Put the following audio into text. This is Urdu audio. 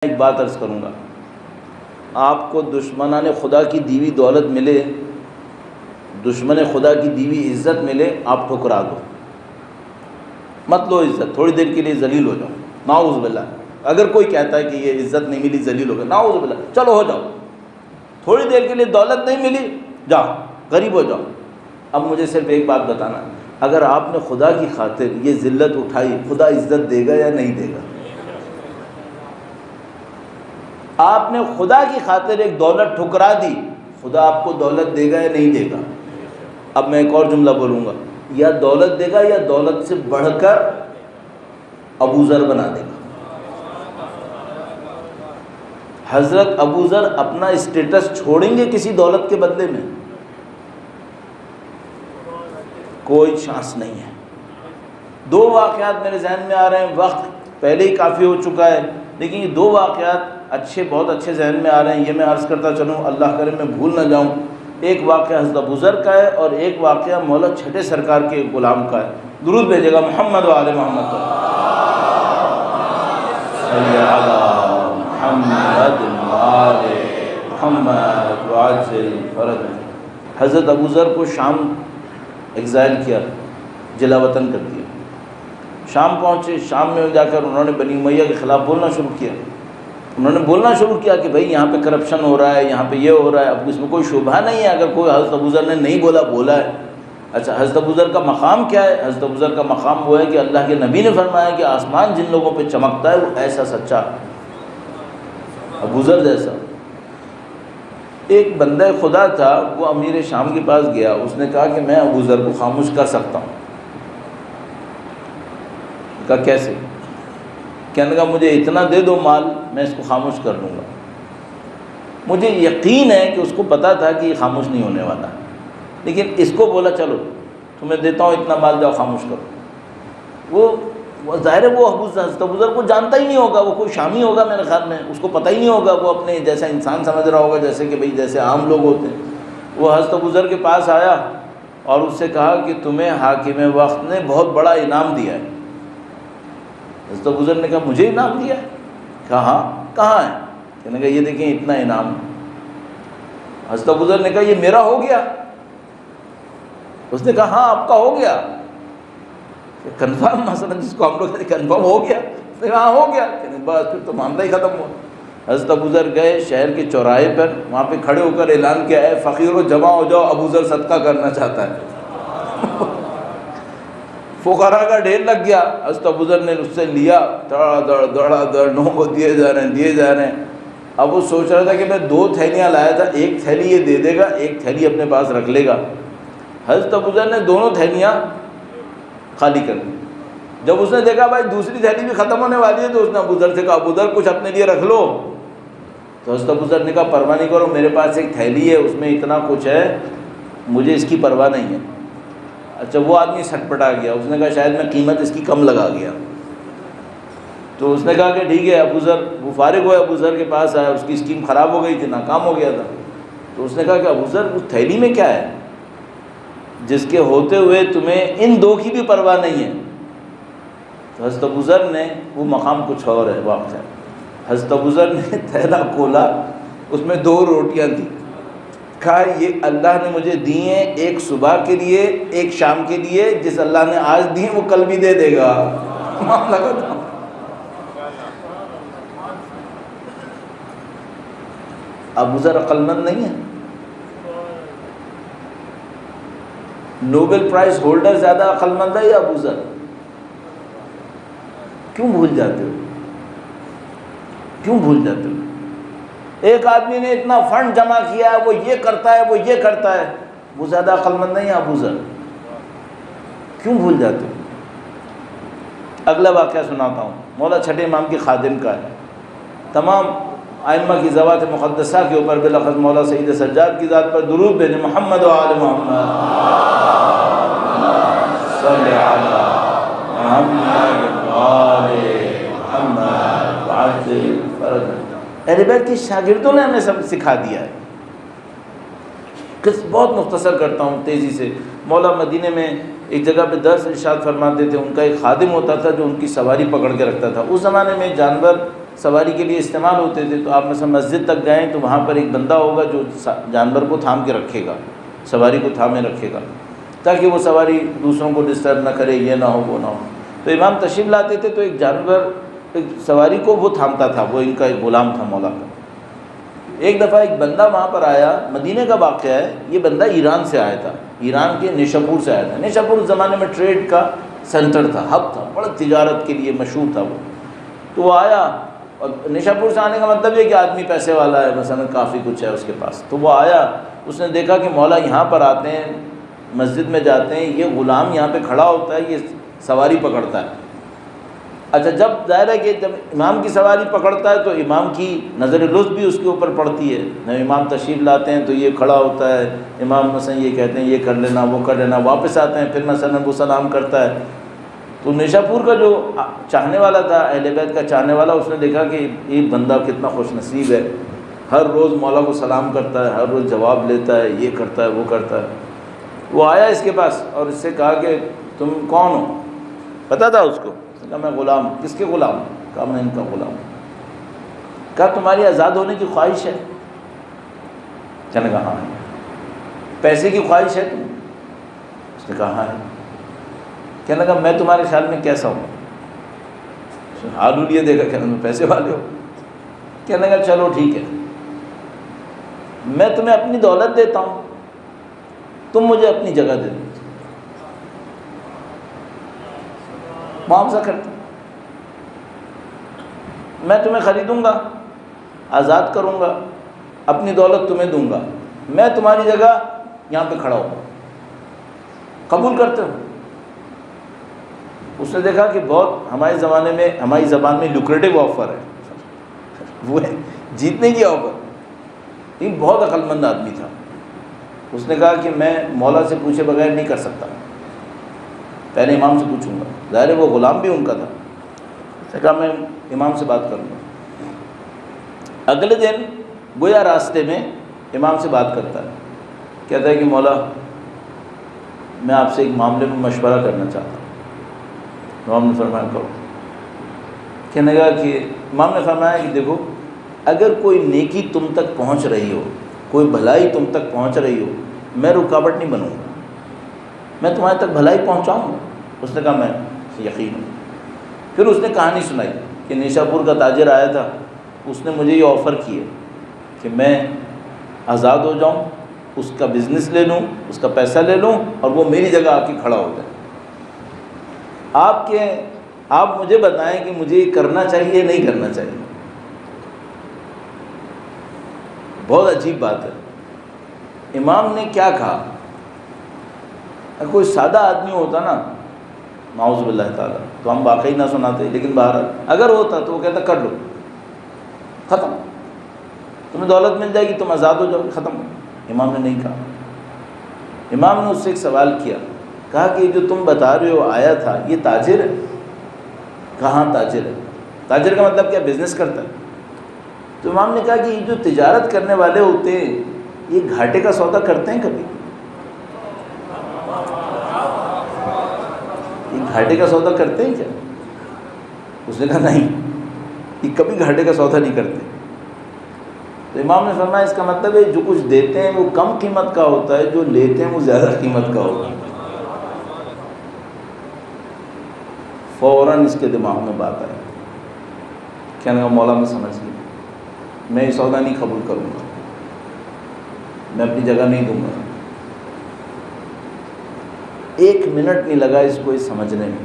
ایک بات عرض کروں گا، آپ کو دشمنان خدا کی دیوی دولت ملے، دشمن خدا کی دیوی عزت ملے، آپ ٹھکرا دو، مت لو عزت، تھوڑی دیر کے لیے ذلیل ہو جاؤ، نعوذ باللہ۔ اگر کوئی کہتا ہے کہ یہ عزت نہیں ملی ذلیل ہو گیا، نعوذ باللہ، چلو ہو جاؤ، تھوڑی دیر کے لیے دولت نہیں ملی، جاؤ غریب ہو جاؤ۔ اب مجھے صرف ایک بات بتانا، اگر آپ نے خدا کی خاطر یہ ذلت اٹھائی، خدا عزت دے گا یا نہیں دے گا؟ آپ نے خدا کی خاطر ایک دولت ٹھکرا دی، خدا آپ کو دولت دے گا یا نہیں دے گا؟ اب میں ایک اور جملہ بولوں گا، یا دولت دے گا یا دولت سے بڑھ کر ابو ذر بنا دے گا۔ حضرت ابو ذر اپنا اسٹیٹس چھوڑیں گے کسی دولت کے بدلے میں؟ کوئی چانس نہیں ہے۔ دو واقعات میرے ذہن میں آ رہے ہیں، وقت پہلے ہی کافی ہو چکا ہے، لیکن یہ دو واقعات بہت اچھے ذہن میں آ رہے ہیں، یہ میں عرض کرتا چلوں، اللہ کرے میں بھول نہ جاؤں۔ ایک واقعہ حضرت ابو ذر کا ہے اور ایک واقعہ مولا چھٹے سرکار کے غلام کا ہے۔ درود بھیجے گا محمد و آل محمد صلی علی محمد و آل محمد وعجل فرج۔ حضرت ابو ذر کو شام ایگزائل کیا، جلا وطن کر دیا، شام پہنچے، شام میں جا کر انہوں نے بنی امیہ کے خلاف بولنا شروع کیا۔ انہوں نے بولنا شروع کیا کہ بھئی یہاں پہ کرپشن ہو رہا ہے، یہاں پہ یہ ہو رہا ہے، اب اس میں کوئی شبہ نہیں ہے اگر کوئی حضرت ابو ذر نے نہیں بولا، بولا ہے۔ اچھا، حضرت ابو ذر کا مقام کیا ہے؟ حضرت ابو ذر کا مقام وہ ہے کہ اللہ کے نبی نے فرمایا کہ آسمان جن لوگوں پہ چمکتا ہے وہ ایسا سچا ابو ذر جیسا۔ ایک بندہ خدا تھا، وہ امیر شام کے پاس گیا، اس نے کہا کہ میں ابو ذر کو خاموش کر سکتا ہوں۔ کہا کیسے؟ کہنے لگا مجھے اتنا دے دو مال، میں اس کو خاموش کر لوں گا۔ مجھے یقین ہے کہ اس کو پتا تھا کہ یہ خاموش نہیں ہونے والا، لیکن اس کو بولا چلو تمہیں دیتا ہوں اتنا مال، جاؤ خاموش کرو۔ وہ ظاہر ہے وہ حضرت ابو ذر کو جانتا ہی نہیں ہوگا، وہ کوئی شامی ہوگا میرے خیال میں، اس کو پتہ ہی نہیں ہوگا، وہ اپنے جیسا انسان سمجھ رہا ہوگا جیسے کہ بھئی جیسے عام لوگ ہوتے ہیں۔ وہ حضرت ابو ذر کے پاس آیا اور اس سے کہا کہ تمہیں حاکم وقت نے بہت بڑا انعام دیا ہے۔ حضرت ابو ذر نے کہا مجھے انعام دیا ہے؟ کہا ہاں، کہاں ہے؟ کہنے لگا یہ دیکھیں اتنا انعام۔ حضرت ابو ذر نے کہا یہ میرا ہو گیا؟ اس نے کہا ہاں آپ کا ہو گیا۔ کنفرم، مثلا جس کو ہم لوگ کنفرم ہو گیا، اس نے کہا ہاں ہو گیا، بس پھر تو معاملہ ہی ختم ہوا۔ حضرت ابو ذر گئے شہر کے چوراہے پر، وہاں پہ کھڑے ہو کر اعلان کیا ہے فقیروں جمع ہو جاؤ، ابو ذر صدقہ کرنا چاہتا ہے۔ فقراء کا ڈھیر لگ گیا، حضرت ابو ذر نے اس سے لیا، دڑا دڑ لوگوں کو دیے جا رہے ہیں۔ اب وہ سوچ رہا تھا کہ میں 2 تھیلیاں لایا تھا، ایک تھیلی یہ دے دے گا، ایک تھیلی اپنے پاس رکھ لے گا۔ حضرت ابو ذر نے دونوں تھیلیاں خالی کر دی۔ جب اس نے دیکھا بھائی دوسری تھیلی بھی ختم ہونے والی ہے، تو اس نے ابو ذر سے کہا ابو ذر کچھ اپنے لیے رکھ لو۔ تو حضرت ابو ذر نے کہا پرواہ نہیں کرو، میرے پاس ایک تھیلی ہے، اس میں اتنا کچھ ہے، مجھے اس کی پرواہ نہیں ہے۔ اچھا، وہ آدمی سٹ پٹا گیا، اس نے کہا شاید میں قیمت اس کی کم لگا گیا۔ تو اس نے کہا کہ ٹھیک ہے ابو ذر، وہ فارغ ہوئے، ابو ذر کے پاس آیا، اس کی اسکیم خراب ہو گئی تھی، ناکام ہو گیا تھا۔ تو اس نے کہا کہ ابو ذر اس تھیلی میں کیا ہے جس کے ہوتے ہوئے تمہیں ان 2 کی بھی پرواہ نہیں ہے؟ تو حضرت ابو ذر نے، وہ مقام کچھ اور ہے واقعہ، حضرت ابو ذر نے تھیلا کھولا، اس میں 2 روٹیاں تھیں، کہا یہ اللہ نے مجھے دی ہیں، ایک صبح کے لیے ایک شام کے لیے، جس اللہ نے آج دی وہ کل بھی دے دے گا۔ معاملہ ختم۔ ابو ذر عقل مند نہیں ہے؟ نوبل پرائز ہولڈر زیادہ عقل مند ہے یا ابو ذر؟ کیوں بھول جاتے ہو؟ کیوں بھول جاتے ہو؟ ایک آدمی نے اتنا فنڈ جمع کیا ہے، وہ یہ کرتا ہے، وہ یہ کرتا ہے، وہ زیادہ عقل مند نہیں ہے ابو ذر؟ کیوں بھول جاتے ہو؟ اگلا واقعہ سناتا ہوں، مولا چھٹے امام کے خادم کا ہے۔ تمام ائمہ کی ذوات مقدسہ کے اوپر بلخص مولا سید سجاد کی ذات پر درود بھیجیں، محمد و آل محمد صلی علی محمد و آل محمد وعجل فرجہ۔ اہل بیت کے شاگردوں نے ہمیں سب سکھا دیا ہے۔ بہت مختصر کرتا ہوں تیزی سے۔ مولا مدینے میں ایک جگہ پہ درس ارشاد فرماتے تھے، ان کا ایک خادم ہوتا تھا جو ان کی سواری پکڑ کے رکھتا تھا۔ اس زمانے میں جانور سواری کے لیے استعمال ہوتے تھے. تو آپ مثلا مسجد تک گئے تو وہاں پر ایک بندہ ہوگا جو جانور کو تھام کے رکھے گا, سواری کو تھامے رکھے گا, تاکہ وہ سواری دوسروں کو ڈسٹرب نہ کرے, یہ نہ ہو وہ نہ ہو. تو امام تشریف لاتے تھے تو ایک جانور ایک سواری کو وہ تھامتا تھا, وہ ان کا ایک غلام تھا مولا کا. ایک دفعہ ایک بندہ وہاں پر آیا, مدینے کا واقعہ ہے, یہ بندہ ایران سے آیا تھا, ایران کے نیشاپور سے آیا تھا. نیشاپور اس زمانے میں ٹریڈ کا سینٹر تھا, ہب تھا, بڑا تجارت کے لیے مشہور تھا وہ. تو وہ آیا, اور نیشاپور سے آنے کا مطلب یہ کہ آدمی پیسے والا ہے, مثلا کافی کچھ ہے اس کے پاس. تو وہ آیا, اس نے دیکھا کہ مولا یہاں پر آتے ہیں, مسجد میں جاتے ہیں, یہ غلام یہاں پہ کھڑا ہوتا ہے, یہ سواری پکڑتا ہے. اچھا, جب ظاہر ہے کہ جب امام کی سواری پکڑتا ہے تو امام کی نظر لطف بھی اس کے اوپر پڑتی ہے. جب امام تشریف لاتے ہیں تو یہ کھڑا ہوتا ہے, امام مثلا یہ کہتے ہیں یہ کر لینا وہ کر لینا, واپس آتے ہیں پھر مثلا وہ سلام کرتا ہے. تو نیشاپور کا جو چاہنے والا تھا, اہل بیت کا چاہنے والا, اس نے دیکھا کہ یہ بندہ کتنا خوش نصیب ہے, ہر روز مولا کو سلام کرتا ہے, ہر روز جواب لیتا ہے, یہ کرتا ہے وہ کرتا ہے. وہ آیا اس کے پاس اور اس سے کہا کہ تم کون ہو؟ پتہ تھا اس کو. اس نے کہا میں غلام. کس کے غلام؟ کہا میں ان کا غلام ہوں. کہا تمہاری آزاد ہونے کی خواہش ہے؟ کہنے کہا ہاں ہے. پیسے کی خواہش ہے تم؟ اس نے کہا ہاں ہے. کہنے لگا میں تمہارے خیال میں کیسا ہوں؟ حال لیے دیکھا, کہنے میں پیسے والے ہو. کہنے لگا چلو ٹھیک ہے, میں تمہیں اپنی دولت دیتا ہوں, تم مجھے اپنی جگہ دے دو. معاوضہ کرتا, میں تمہیں خریدوں گا, آزاد کروں گا, اپنی دولت تمہیں دوں گا, میں تمہاری جگہ یہاں پہ کھڑا ہوں, قبول کرتے ہو؟ اس نے دیکھا کہ بہت ہمارے زمانے میں ہماری زبان میں لوکریٹو آفر ہے, وہ ہے جیتنے کی آفر. یہ بہت عقل مند آدمی تھا. اس نے کہا کہ میں مولا سے پوچھے بغیر نہیں کر سکتا, پہلے امام سے پوچھوں گا. ظاہر ہے وہ غلام بھی ان کا تھا. اس نے کہا میں امام سے بات کروں گا. اگلے دن گویا راستے میں امام سے بات کرتا ہے, کہتا ہے کہ مولا میں آپ سے ایک معاملے میں مشورہ کرنا چاہتا ہوں. امام نے فرمایا کرو. کہنے لگا کہ امام نے فرمایا کہ دیکھو, اگر کوئی نیکی تم تک پہنچ رہی ہو, کوئی بھلائی تم تک پہنچ رہی ہو, میں رکاوٹ نہیں بنوں گا, میں تمہارے تک بھلائی پہنچاؤں گا. اس نے کہا میں یقین ہوں. پھر اس نے کہانی سنائی کہ نیشاپور کا تاجر آیا تھا, اس نے مجھے یہ آفر کی ہے کہ میں آزاد ہو جاؤں, اس کا بزنس لے لوں, اس کا پیسہ لے لوں, اور وہ میری جگہ آ کے کھڑا ہو جائے. آپ مجھے بتائیں کہ مجھے یہ کرنا چاہیے نہیں کرنا چاہیے. بہت عجیب بات ہے. امام نے کیا کہا؟ کوئی سادہ آدمی ہوتا نا, نعوذ باللہ تعالیٰ, تو ہم واقعی نہ سناتے, لیکن بہرحال اگر ہوتا تو وہ کہتا کر لو, ختم, تمہیں دولت مل جائے گی, تم آزاد ہو جاؤ, ختم. امام نے نہیں کہا. امام نے اس سے ایک سوال کیا, کہا کہ جو تم بتا رہے ہو آیا تھا, یہ تاجر ہے؟ کہاں تاجر ہے. تاجر کا مطلب کیا, بزنس کرتا ہے. تو امام نے کہا کہ یہ جو تجارت کرنے والے ہوتے ہیں یہ گھاٹے کا سودا کرتے ہیں کبھی؟ یہ گھاٹے کا سودا کرتے ہیں کیا؟ اس نے کہا نہیں, یہ کبھی گھاٹے کا سودا نہیں کرتے. تو امام نے فرمایا اس کا مطلب ہے جو کچھ دیتے ہیں وہ کم قیمت کا ہوتا ہے, جو لیتے ہیں وہ زیادہ قیمت کا ہوتا ہے. فوراً اس کے دماغ میں بات آئی. کہنے کا مولا میں سمجھ گیا, میں یہ سودا نہیں قبول کروں گا, میں اپنی جگہ نہیں دوں گا. 1 منٹ نہیں لگا اس کو یہ سمجھنے میں.